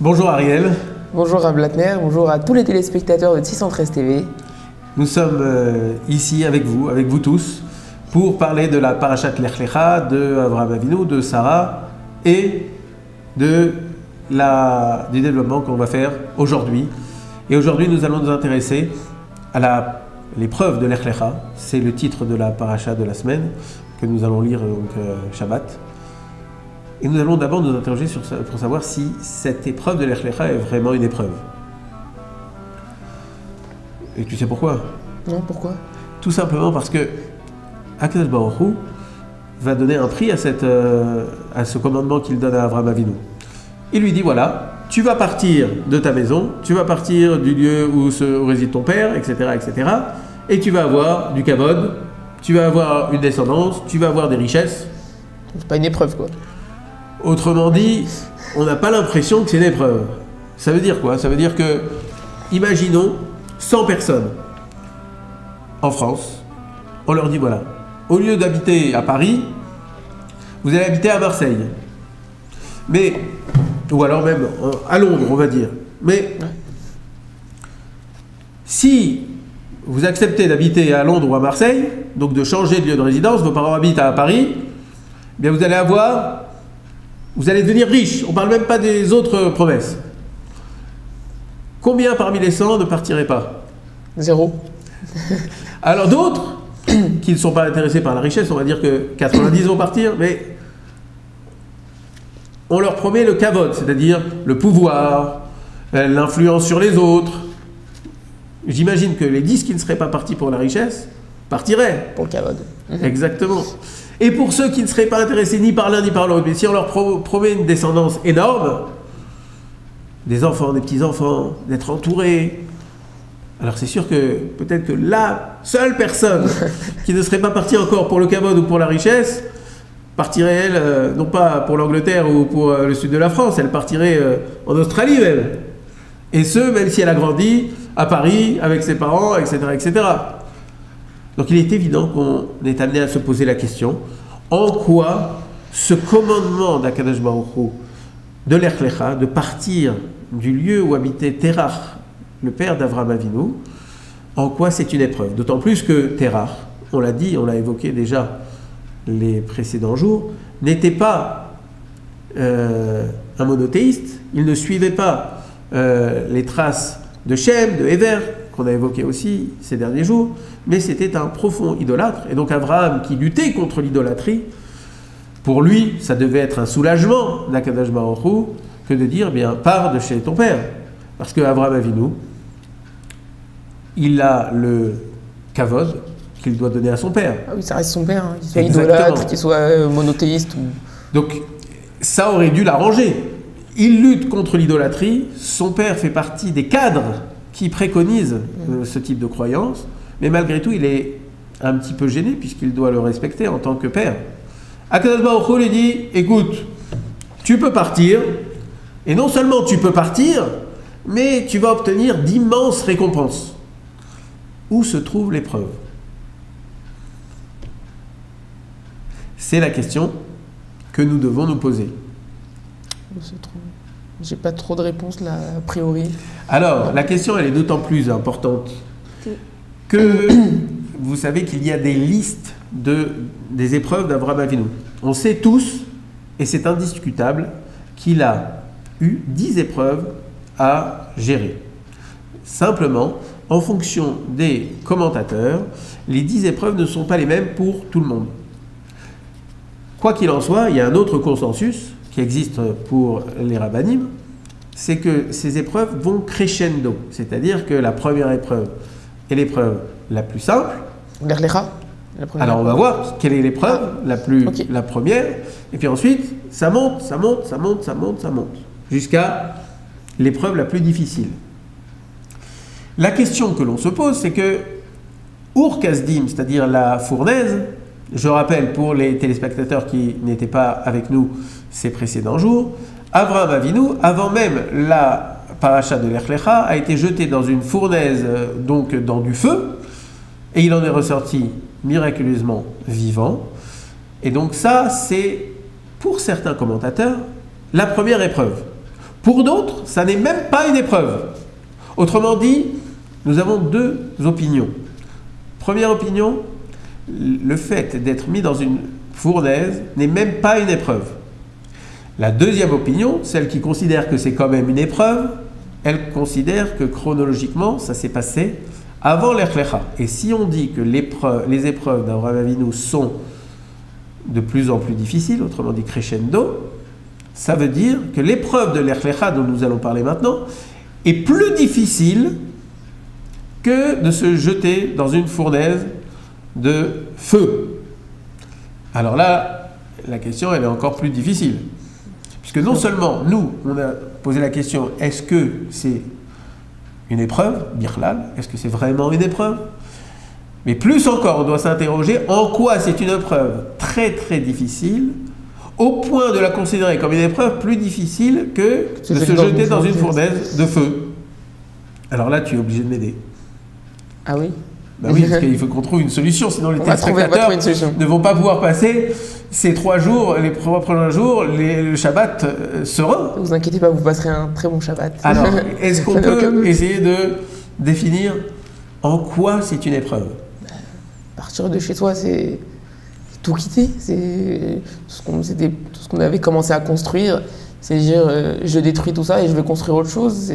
Bonjour Ariel. Bonjour Rav Blattner, bonjour à tous les téléspectateurs de 613 TV. Nous sommes ici avec vous tous, pour parler de la Parashat Lech Lecha, de Avraham Avinu, de Sarah et du développement qu'on va faire aujourd'hui. Et aujourd'hui, nous allons nous intéresser à l'épreuve de Lech Lecha. C'est le titre de la Parashat de la semaine que nous allons lire Shabbat. Et nous allons d'abord nous interroger pour savoir si cette épreuve de Lech Lecha est vraiment une épreuve. Et tu sais pourquoi? Non, pourquoi? Tout simplement parce que Akadosh Baruch Hu va donner un prix à ce commandement qu'il donne à Avraham Avinu. Il lui dit voilà, tu vas partir de ta maison, tu vas partir du lieu où réside ton père, etc., etc., et tu vas avoir du kavod, tu vas avoir une descendance, tu vas avoir des richesses. C'est pas une épreuve, quoi. Autrement dit, on n'a pas l'impression que c'est une épreuve. Ça veut dire quoi? Ça veut dire que, imaginons 100 personnes en France, on leur dit voilà, au lieu d'habiter à Paris, vous allez habiter à Marseille. Mais, ou alors même à Londres, on va dire. Mais, si vous acceptez d'habiter à Londres ou à Marseille, donc de changer de lieu de résidence, vos parents habitent à Paris, eh bien vous allez devenir riche. On ne parle même pas des autres promesses. Combien parmi les 100 ne partiraient pas? 0. Alors d'autres, qui ne sont pas intéressés par la richesse, on va dire que 90 vont partir, mais on leur promet le kavod, c'est-à-dire le pouvoir, l'influence sur les autres. J'imagine que les 10 qui ne seraient pas partis pour la richesse partiraient. Pour le kavod. Exactement. Et pour ceux qui ne seraient pas intéressés ni par l'un ni par l'autre, mais si on leur promet une descendance énorme, des enfants, des petits-enfants, d'être entourés, alors c'est sûr que peut-être que la seule personne qui ne serait pas partie encore pour le kavod ou pour la richesse, partirait elle, non pas pour l'Angleterre ou pour le sud de la France, elle partirait en Australie même. Et ce, même si elle a grandi à Paris avec ses parents, etc., etc. Donc il est évident qu'on est amené à se poser la question en quoi ce commandement d'Akadosh Baruch Hu de Lech Lecha, de partir du lieu où habitait Terach, le père d'Avraham Avinu, en quoi c'est une épreuve. D'autant plus que Terach, on l'a dit, on l'a évoqué déjà les précédents jours, n'était pas un monothéiste, il ne suivait pas les traces de Shem, de Héber, qu'on a évoqué aussi ces derniers jours, mais c'était un profond idolâtre. Et donc Abraham, qui luttait contre l'idolâtrie, pour lui, ça devait être un soulagement d'Akadosh Baruch Hu que de dire, bien, pars de chez ton père. Parce que Avraham Avinu, il a le kavod qu'il doit donner à son père. Ah oui, ça reste son père, hein, qu'il soit idolâtre, qu'il soit monothéiste. Ou... Donc, ça aurait dû l'arranger. Il lutte contre l'idolâtrie, son père fait partie des cadres qui préconise ce type de croyance, mais malgré tout, il est un petit peu gêné puisqu'il doit le respecter en tant que père. Akadosh Baruch Hu lui dit, écoute, tu peux partir, et non seulement tu peux partir, mais tu vas obtenir d'immenses récompenses. Où se trouve l'épreuve? C'est la question que nous devons nous poser. Où se trouve? J'ai pas trop de réponses là, a priori. Alors, la question, elle est d'autant plus importante que vous savez qu'il y a des listes des épreuves d'Avraham Avinu. On sait tous, et c'est indiscutable, qu'il a eu 10 épreuves à gérer. Simplement, en fonction des commentateurs, les 10 épreuves ne sont pas les mêmes pour tout le monde. Quoi qu'il en soit, il y a un autre consensus qui existe pour les rabbanim, c'est que ces épreuves vont crescendo. C'est-à-dire que la première épreuve est l'épreuve la plus simple. Lech Lecha. Alors on va voir quelle est l'épreuve la première. Et puis ensuite, ça monte, ça monte, ça monte, ça monte, ça monte. Jusqu'à l'épreuve la plus difficile. La question que l'on se pose, c'est que Ur Kasdim, c'est-à-dire la fournaise, je rappelle pour les téléspectateurs qui n'étaient pas avec nous ces précédents jours, Avraham Avinu, avant même la paracha de Lech Lecha, a été jeté dans une fournaise, donc dans du feu, et il en est ressorti miraculeusement vivant. Et donc ça, c'est, pour certains commentateurs, la première épreuve. Pour d'autres, ça n'est même pas une épreuve. Autrement dit, nous avons deux opinions. Première opinion, le fait d'être mis dans une fournaise n'est même pas une épreuve. La deuxième opinion, celle qui considère que c'est quand même une épreuve, elle considère que chronologiquement, ça s'est passé avant l'Echlecha. Et si on dit que les épreuves d'Avraham Avinu sont de plus en plus difficiles, autrement dit crescendo, ça veut dire que l'épreuve de l'Echlecha dont nous allons parler maintenant est plus difficile que de se jeter dans une fournaise de feu. Alors là, la question elle est encore plus difficile. Puisque non seulement nous, on a posé la question, est-ce que c'est une épreuve, Birlal, est-ce que c'est vraiment une épreuve? Mais plus encore, on doit s'interroger en quoi c'est une épreuve très très difficile, au point de la considérer comme une épreuve plus difficile que de se jeter dans une fournaise de feu. Alors là, tu es obligé de m'aider. Ah oui? Ben oui, parce qu'il faut qu'on trouve une solution, sinon les téléspectateurs ne vont pas pouvoir passer ces 3 jours, les 3 prochains jours, le Shabbat serein. Ne vous inquiétez pas, vous passerez un très bon Shabbat. Alors, est-ce qu'on peut essayer de définir en quoi c'est une épreuve? Partir de chez soi, c'est tout quitter. C'est tout ce qu'on avait commencé à construire. C'est dire, je détruis tout ça et je vais construire autre chose.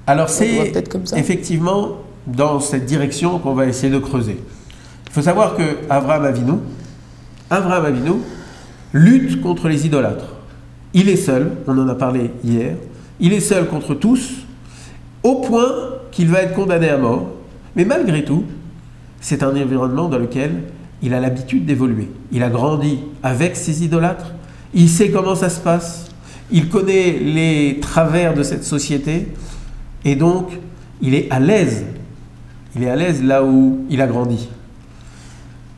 Alors, c'est effectivement dans cette direction qu'on va essayer de creuser. Il faut savoir que Avraham Avinu lutte contre les idolâtres. Il est seul, on en a parlé hier, il est seul contre tous, au point qu'il va être condamné à mort. Mais malgré tout, c'est un environnement dans lequel il a l'habitude d'évoluer. Il a grandi avec ces idolâtres, il sait comment ça se passe, il connaît les travers de cette société, et donc il est à l'aise. Il est à l'aise là où il a grandi.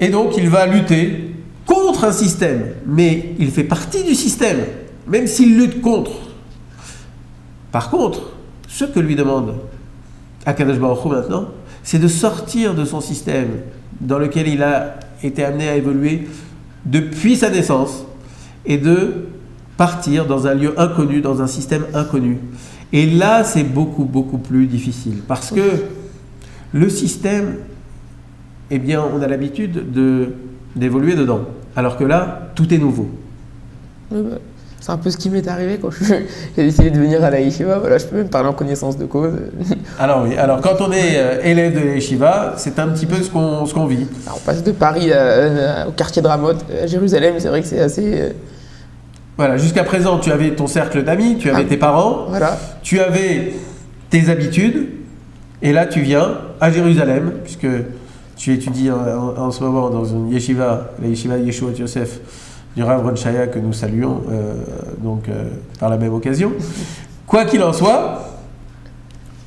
Et donc il va lutter contre un système, mais il fait partie du système, même s'il lutte contre. Par contre, ce que lui demande Akadosh Baruch Hu maintenant, c'est de sortir de son système dans lequel il a été amené à évoluer depuis sa naissance et de partir dans un lieu inconnu, dans un système inconnu. Et là, c'est beaucoup, beaucoup plus difficile parce que le système, eh bien, on a l'habitude d'évoluer dedans. Alors que là, tout est nouveau. C'est un peu ce qui m'est arrivé quand j'ai décidé de venir à la yeshiva. Voilà, je peux même parler en connaissance de cause. Alors oui, alors quand on est élève de la yeshiva, c'est un petit peu ce qu'on vit. Alors, on passe de Paris au quartier de Ramot, à Jérusalem, c'est vrai que c'est assez... Voilà, jusqu'à présent, tu avais ton cercle d'amis, tu avais tes parents, voilà. Tu avais tes habitudes, et là tu viens à Jérusalem, puisque tu étudies en ce moment dans une yeshiva, la yeshiva Yeshuot Yosef du Rav Ron Shaya, que nous saluons par la même occasion. Quoi qu'il en soit,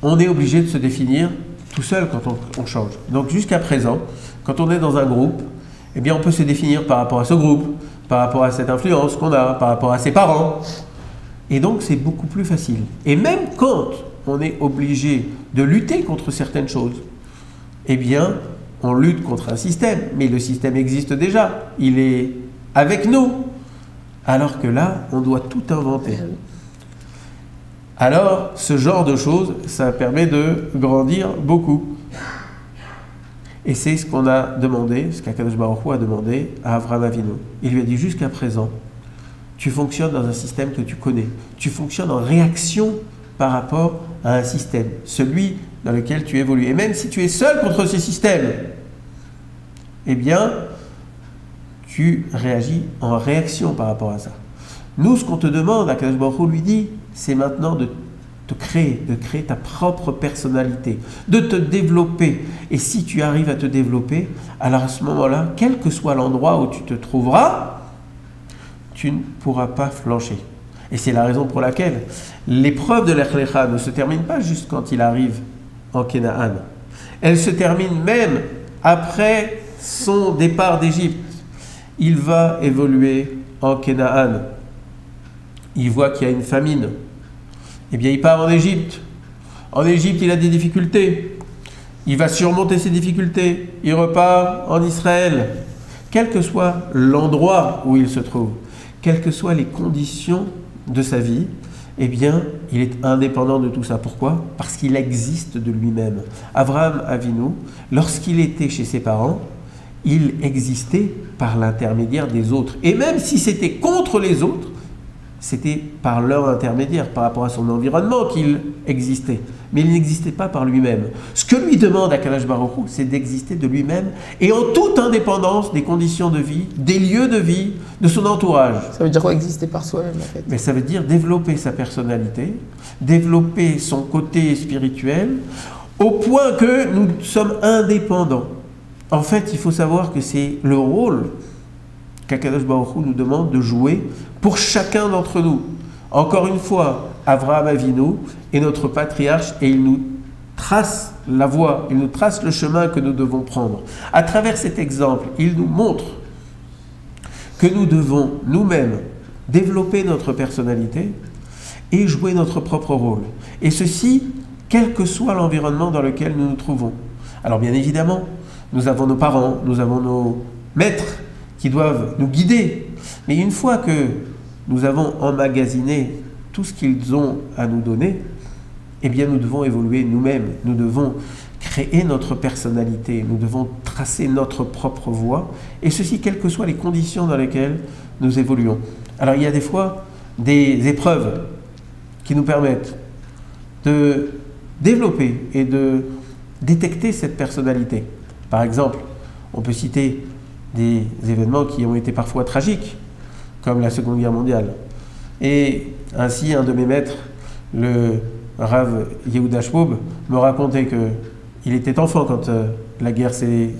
on est obligé de se définir tout seul quand on change. Donc jusqu'à présent, quand on est dans un groupe, eh bien on peut se définir par rapport à ce groupe, par rapport à cette influence qu'on a, par rapport à ses parents. Et donc c'est beaucoup plus facile. Et même quand on est obligé de lutter contre certaines choses, eh bien on lutte contre un système, mais le système existe déjà, il est avec nous, alors que là on doit tout inventer. Alors ce genre de choses, ça permet de grandir beaucoup. Et c'est ce qu'on a demandé, ce qu'Akadosh Baruch Hu a demandé à Avraham Avinu. Il lui a dit jusqu'à présent, tu fonctionnes dans un système que tu connais. Tu fonctionnes en réaction par rapport à un système, celui dans lequel tu évolues. Et même si tu es seul contre ce système, eh bien, tu réagis en réaction par rapport à ça. Nous, ce qu'on te demande, Akadosh Baruch Hu lui dit, c'est maintenant de créer ta propre personnalité, de te développer. Et si tu arrives à te développer, alors à ce moment-là, quel que soit l'endroit où tu te trouveras, tu ne pourras pas flancher. Et c'est la raison pour laquelle l'épreuve de l'Echlecha ne se termine pas juste quand il arrive en Canaan. Elle se termine même après son départ d'Égypte. Il va évoluer en Canaan. Il voit qu'il y a une famine. Eh bien, il part en Égypte. En Égypte, il a des difficultés. Il va surmonter ces difficultés. Il repart en Israël. Quel que soit l'endroit où il se trouve, quelles que soient les conditions de sa vie, eh bien, il est indépendant de tout ça. Pourquoi? Parce qu'il existe de lui-même. Abraham Avinu, lorsqu'il était chez ses parents, il existait par l'intermédiaire des autres. Et même si c'était contre les autres, c'était par leur intermédiaire, par rapport à son environnement qu'il existait. Mais il n'existait pas par lui-même. Ce que lui demande Akadosh Baruch Hu, c'est d'exister de lui-même et en toute indépendance des conditions de vie, des lieux de vie, de son entourage. Ça veut dire quoi exister par soi-même en fait? Mais ça veut dire développer sa personnalité, développer son côté spirituel, au point que nous sommes indépendants. En fait, il faut savoir que c'est le rôle qu'Akadosh Baruch Hu nous demande de jouer pour chacun d'entre nous. Encore une fois, Avraham Avinu est notre patriarche et il nous trace la voie, il nous trace le chemin que nous devons prendre. À travers cet exemple, il nous montre que nous devons nous-mêmes développer notre personnalité et jouer notre propre rôle. Et ceci, quel que soit l'environnement dans lequel nous nous trouvons. Alors bien évidemment, nous avons nos parents, nous avons nos maîtres qui doivent nous guider. Mais une fois que nous avons emmagasiné tout ce qu'ils ont à nous donner, eh bien nous devons évoluer nous-mêmes, nous devons créer notre personnalité, nous devons tracer notre propre voie, et ceci quelles que soient les conditions dans lesquelles nous évoluons. Alors il y a des fois des épreuves qui nous permettent de développer et de détecter cette personnalité. Par exemple, on peut citer des événements qui ont été parfois tragiques, comme la Seconde Guerre mondiale. Et ainsi, un de mes maîtres, le Rav Yehuda Shwob, me racontait qu'il était enfant quand la guerre s'est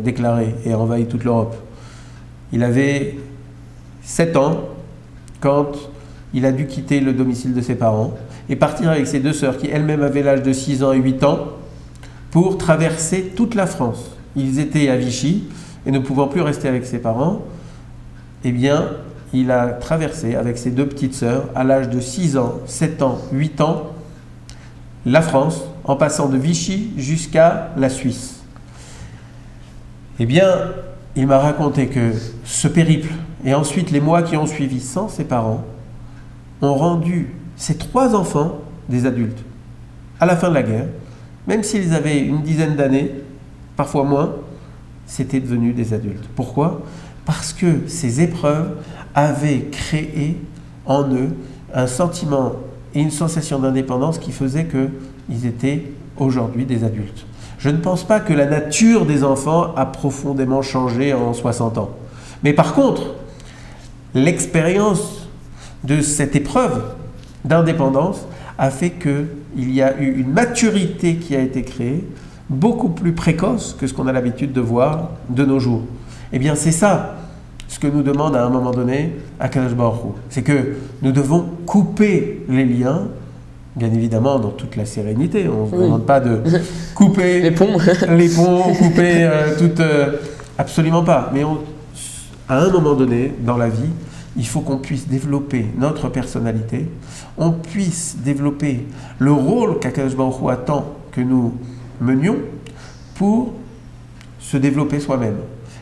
déclarée et a envahi toute l'Europe. Il avait 7 ans quand il a dû quitter le domicile de ses parents et partir avec ses 2 sœurs qui elles-mêmes avaient l'âge de 6 ans et 8 ans pour traverser toute la France. Ils étaient à Vichy et ne pouvant plus rester avec ses parents, eh bien, il a traversé avec ses 2 petites sœurs, à l'âge de 6 ans, 7 ans, 8 ans, la France, en passant de Vichy jusqu'à la Suisse. Eh bien, il m'a raconté que ce périple, et ensuite les mois qui ont suivi sans ses parents, ont rendu ces 3 enfants des adultes. À la fin de la guerre, même s'ils avaient une dizaine d'années, parfois moins, c'était devenu des adultes. Pourquoi? Parce que ces épreuves avaient créé en eux un sentiment et une sensation d'indépendance qui faisait qu'ils étaient aujourd'hui des adultes. Je ne pense pas que la nature des enfants a profondément changé en 60 ans. Mais par contre, l'expérience de cette épreuve d'indépendance a fait qu'il y a eu une maturité qui a été créée, beaucoup plus précoce que ce qu'on a l'habitude de voir de nos jours. Eh bien, c'est ça ce que nous demande à un moment donné Akadosh Baruch Hu. C'est que nous devons couper les liens, bien évidemment dans toute la sérénité. On ne se demande pas de couper les ponts, couper absolument pas. Mais à un moment donné dans la vie, il faut qu'on puisse développer notre personnalité, on puisse développer le rôle qu'Akadosh Baruch Hu attend que nous menions pour se développer soi-même.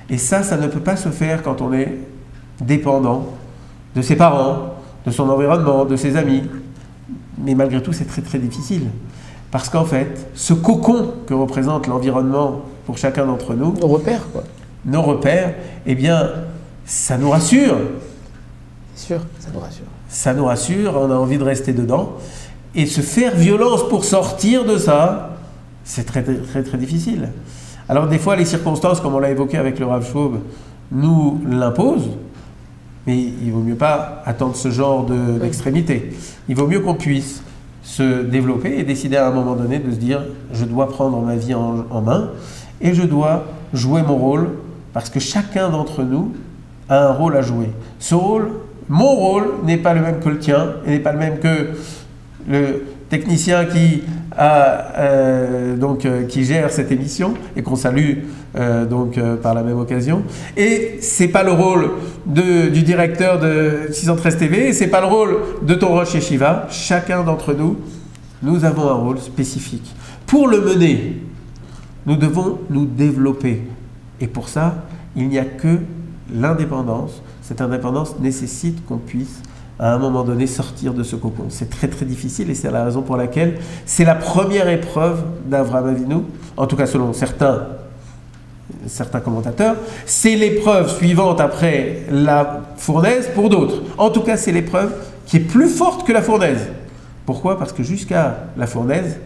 Et ça ne peut pas se faire quand on est dépendant de ses parents, de son environnement, de ses amis. Mais malgré tout, c'est très très difficile. Parce qu'en fait, ce cocon que représente l'environnement pour chacun d'entre nous, nos repères, quoi. Nos repères, eh bien, ça nous rassure. C'est sûr, ça nous rassure. Ça nous rassure, on a envie de rester dedans. Et se faire violence pour sortir de ça, c'est très très très difficile. Alors des fois, les circonstances, comme on l'a évoqué avec le Rav Shwob, nous l'imposent, mais il ne vaut mieux pas attendre ce genre d'extrémité. Il vaut mieux qu'on puisse se développer et décider à un moment donné de se dire « je dois prendre ma vie en main et je dois jouer mon rôle » parce que chacun d'entre nous a un rôle à jouer. Ce rôle, mon rôle, n'est pas le même que le tien et n'est pas le même que le technicien qui gère cette émission et qu'on salue par la même occasion. Et c'est pas le rôle du directeur de 613 TV, et c'est pas le rôle de ton Rosh Yeshiva. Chacun d'entre nous, nous avons un rôle spécifique. Pour le mener, nous devons nous développer. Et pour ça, il n'y a que l'indépendance. Cette indépendance nécessite qu'on puisse à un moment donné sortir de ce cocon. C'est très très difficile et c'est la raison pour laquelle c'est la première épreuve d'Avraham Avinu, en tout cas selon certains commentateurs, c'est l'épreuve suivante après la fournaise pour d'autres. En tout cas, c'est l'épreuve qui est plus forte que la fournaise. Pourquoi? Parce que jusqu'à la fournaise,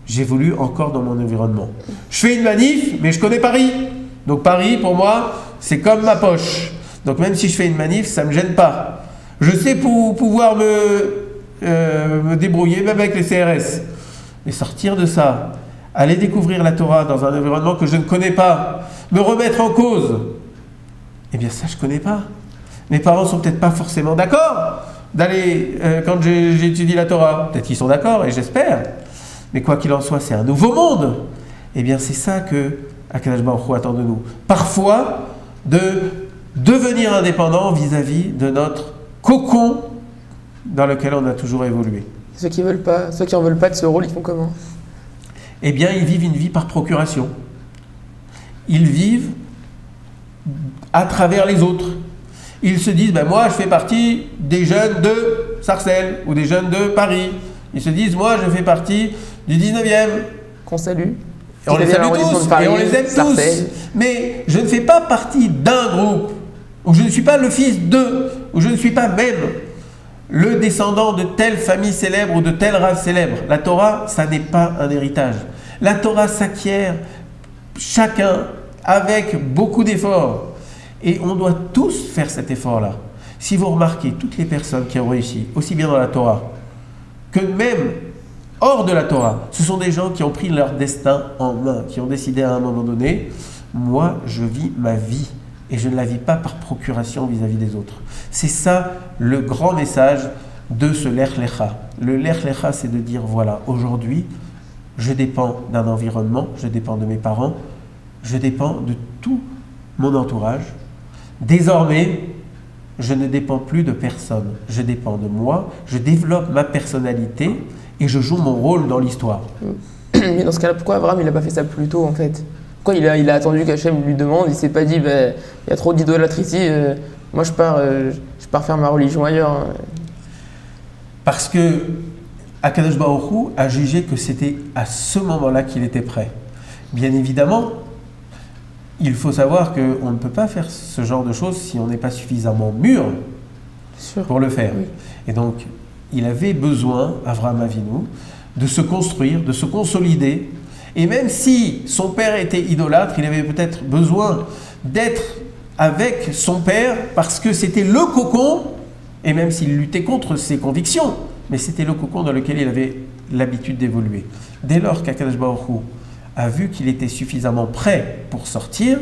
j'évolue encore dans mon environnement. Je fais une manif, mais je connais Paris. Donc Paris, pour moi, c'est comme ma poche. Donc même si je fais une manif, ça ne me gêne pas. Je sais pouvoir me débrouiller, même avec les CRS. Mais sortir de ça, aller découvrir la Torah dans un environnement que je ne connais pas, me remettre en cause, eh bien ça je ne connais pas. Mes parents ne sont peut-être pas forcément d'accord d'aller, quand j'étudie la Torah, peut-être qu'ils sont d'accord et j'espère, mais quoi qu'il en soit, c'est un nouveau monde. Eh bien c'est ça que Akadosh Baruch Hu attend de nous. Parfois, de devenir indépendant vis-à-vis de notre cocon dans lequel on a toujours évolué. Ceux qui en veulent pas de ce rôle, ils font comment? Eh bien, ils vivent une vie par procuration. Ils vivent à travers les autres. Ils se disent, ben moi, je fais partie des jeunes de Sarcelles ou des jeunes de Paris. Ils se disent, moi, je fais partie du 19e. Qu'on salue. Et on les salue tous, et on les aime tous. Mais je ne fais pas partie d'un groupe, ou je ne suis pas le fils d'eux, ou je ne suis pas même le descendant de telle famille célèbre ou de tel race célèbre. La Torah, ça n'est pas un héritage. La Torah s'acquiert chacun avec beaucoup d'efforts. Et on doit tous faire cet effort-là. Si vous remarquez, toutes les personnes qui ont réussi, aussi bien dans la Torah que même hors de la Torah, ce sont des gens qui ont pris leur destin en main, qui ont décidé à un moment donné, moi je vis ma vie et je ne la vis pas par procuration vis-à-vis des autres. C'est ça le grand message de ce Lech Lecha. Le Lech Lecha, c'est de dire, voilà, aujourd'hui, je dépends d'un environnement, je dépends de mes parents, je dépends de tout mon entourage. Désormais, je ne dépends plus de personne, je dépends de moi, je développe ma personnalité et je joue mon rôle dans l'histoire. Mais dans ce cas-là, pourquoi Abraham il n'a pas fait ça plus tôt en fait? Pourquoi il a attendu qu'Hachem lui demande? Il ne s'est pas dit, il y a trop d'idolâtrie ici, moi je pars faire ma religion ailleurs. Parce que Akadosh Baruch Hu a jugé que c'était à ce moment-là qu'il était prêt. Bien évidemment, il faut savoir qu'on ne peut pas faire ce genre de choses si on n'est pas suffisamment mûr pour le faire. Oui. Et donc, il avait besoin, Avraham Avinu, de se construire, de se consolider. Et même si son père était idolâtre, il avait peut-être besoin d'être avec son père parce que c'était le cocon, et même s'il luttait contre ses convictions, mais c'était le cocon dans lequel il avait l'habitude d'évoluer. Dès lors qu'Akadosh Baruch Hu a vu qu'il était suffisamment prêt pour sortir,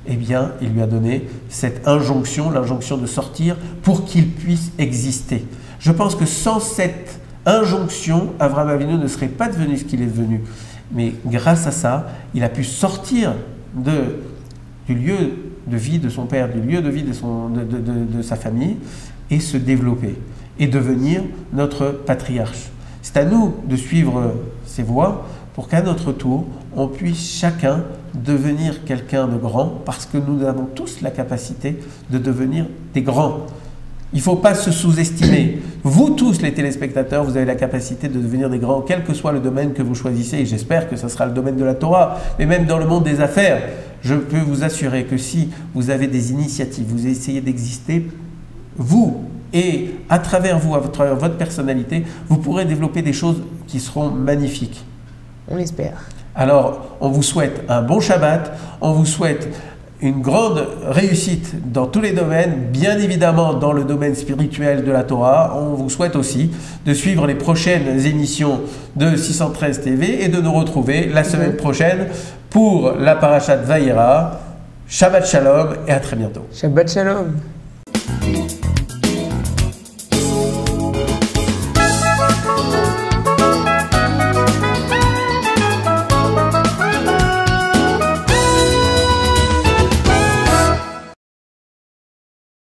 eh bien, il lui a donné cette injonction, l'injonction de sortir pour qu'il puisse exister. Je pense que sans cette injonction, Avraham Avinu ne serait pas devenu ce qu'il est devenu. Mais grâce à ça, il a pu sortir du lieu de vie de son père, du lieu de vie de sa famille, et se développer, et devenir notre patriarche. C'est à nous de suivre ces voies pour qu'à notre tour, on puisse chacun devenir quelqu'un de grand, parce que nous avons tous la capacité de devenir des grands. Il ne faut pas se sous-estimer. Vous tous, les téléspectateurs, vous avez la capacité de devenir des grands, quel que soit le domaine que vous choisissez, et j'espère que ce sera le domaine de la Torah, mais même dans le monde des affaires, je peux vous assurer que si vous avez des initiatives, vous essayez d'exister, vous, et à travers vous, à travers votre personnalité, vous pourrez développer des choses qui seront magnifiques. On l'espère. Alors, on vous souhaite un bon Shabbat, on vous souhaite une grande réussite dans tous les domaines, bien évidemment dans le domaine spirituel de la Torah. On vous souhaite aussi de suivre les prochaines émissions de 613 TV et de nous retrouver la semaine prochaine pour la Parashat Vayera. Shabbat Shalom et à très bientôt. Shabbat Shalom.